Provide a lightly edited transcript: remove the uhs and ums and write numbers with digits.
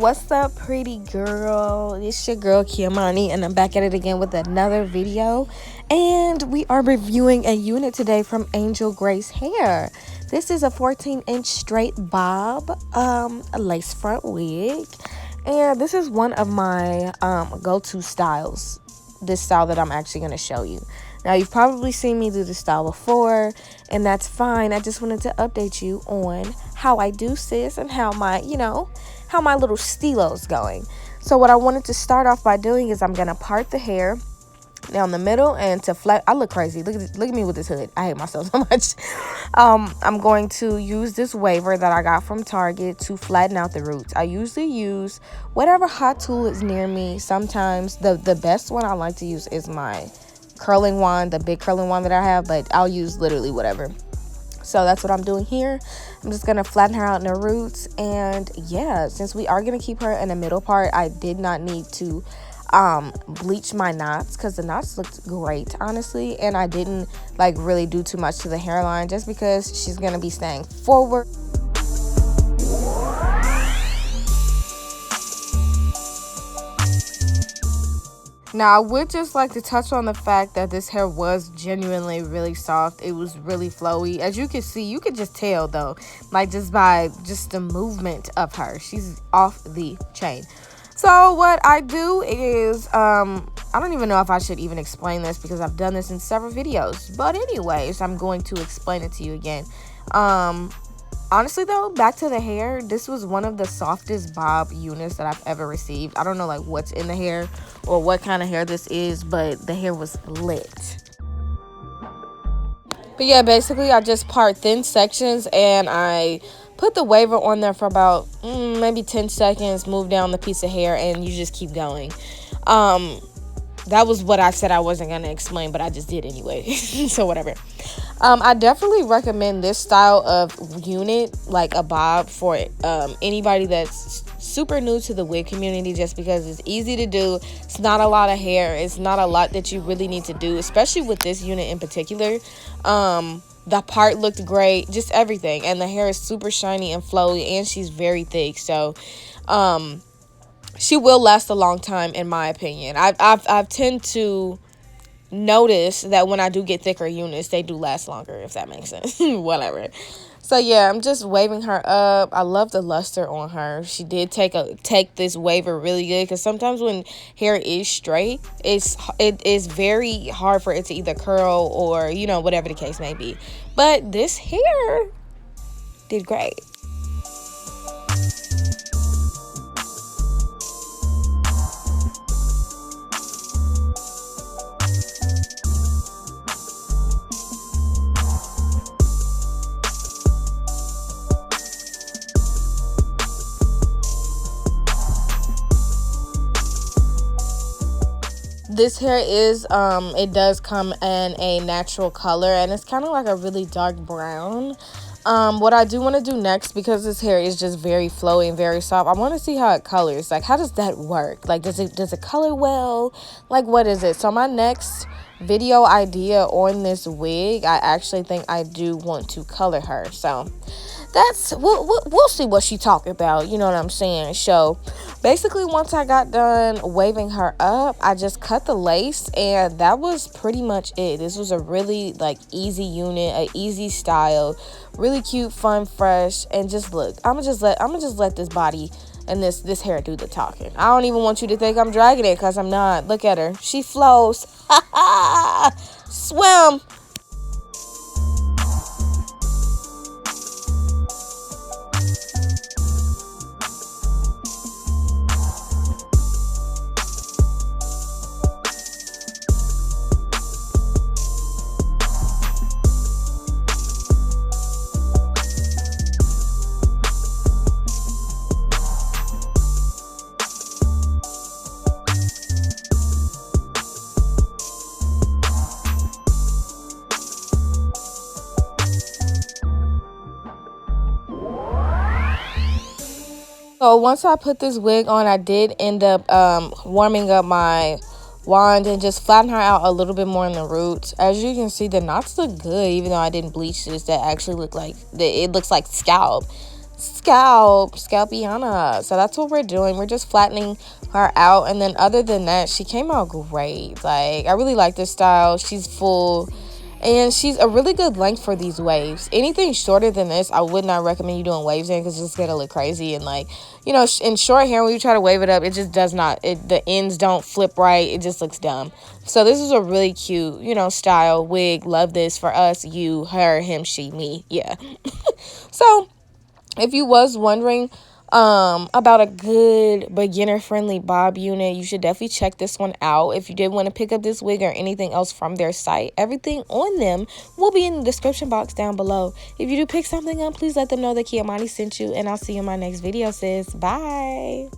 What's up, pretty girl? It's your girl Kiamani, and I'm back at it again with another video. And we are reviewing a unit today from Angel Grace Hair. This is a 14-inch straight bob, a lace front wig, and this is one of my go-to styles. This style that I'm actually going to show you. Now, you've probably seen me do this style before, and that's fine. I just wanted to update you on how I do sis and how my, how my little stylo's going. So what I wanted to start off by doing is I'm going to part the hair down the middle and to flat. I look crazy. Look at me with this hood. I hate myself so much. I'm going to use this waver that I got from Target to flatten out the roots. I usually use whatever hot tool is near me. Sometimes the best one I like to use is my curling wand, the big curling wand that I have, but I'll use literally whatever. So that's what I'm doing here. I'm just gonna flatten her out in the roots, and yeah, since we are gonna keep her in the middle part, I did not need to bleach my knots because the knots looked great, honestly, and I didn't like really do too much to the hairline just because she's gonna be staying forward. Now, I would just like to touch on the fact that this hair was genuinely really soft. It was really flowy. As you can see, you could just tell, though, like just by just the movement of her. She's off the chain. So what I do is, I don't even know if I should even explain this because I've done this in several videos. But anyways, I'm going to explain it to you again. Honestly, though, back to the hair, this was one of the softest bob units that I've ever received. I don't know, like, what's in the hair or what kind of hair this is, but the hair was lit. But yeah, basically, I just part thin sections, and I put the waver on there for about maybe 10 seconds, move down the piece of hair, and you just keep going. That was what I said I wasn't going to explain, but I just did anyway. So whatever. I definitely recommend this style of unit, like a bob, for anybody that's super new to the wig community, just because it's easy to do. It's not a lot of hair. It's not a lot that you really need to do, especially with this unit in particular. The part looked great, just everything. And the hair is super shiny and flowy, and she's very thick. So, she will last a long time, in my opinion. I've tend to notice that when I do get thicker units, they do last longer, if that makes sense. Whatever. So yeah, I'm just waving her up. I love the luster on her. She did take this waver really good, because sometimes when hair is straight, it is very hard for it to either curl or whatever the case may be. But this hair did great. This hair is it does come in a natural color, and it's kind of like a really dark brown. What I do want to do next, because this hair is just very flowy and very soft, I want to see how it colors. Like, how does that work? Like, does it color well? Like, what is it? So my next video idea on this wig, I actually think I do want to color her. So that's we'll see what she talking about, you know what I'm saying. So basically, once I got done waving her up, I just cut the lace, and that was pretty much it. This was a really easy unit, a easy style, really cute, fun, fresh, and just look, I'm gonna just let this body and this hair do the talking. I don't even want you to think I'm dragging it, because I'm not. Look at her, she flows. Swim. So once I put this wig on, I did end up warming up my wand and just flatten her out a little bit more in the roots. As you can see, the knots look good, even though I didn't bleach this. That actually look like it looks like scalp. scalpiana. So that's what we're doing. We're just flattening her out, and then other than that, she came out great. Like, I really like this style. She's full, and she's a really good length for these waves. Anything shorter than this, I would not recommend you doing waves in, because it's just gonna look crazy. And like, you know, in short hair, when you try to wave it up, it just does not, the ends don't flip right. It just looks dumb. So this is a really cute, you know, style wig. Love this for us, you, her, him, she, me. Yeah. So if you was wondering about a good beginner friendly bob unit, you should definitely check this one out. If you did want to pick up this wig or anything else from their site, everything on them will be in the description box down below. If you do pick something up, please let them know that Kiamani sent you, and I'll see you in my next video, sis. Bye.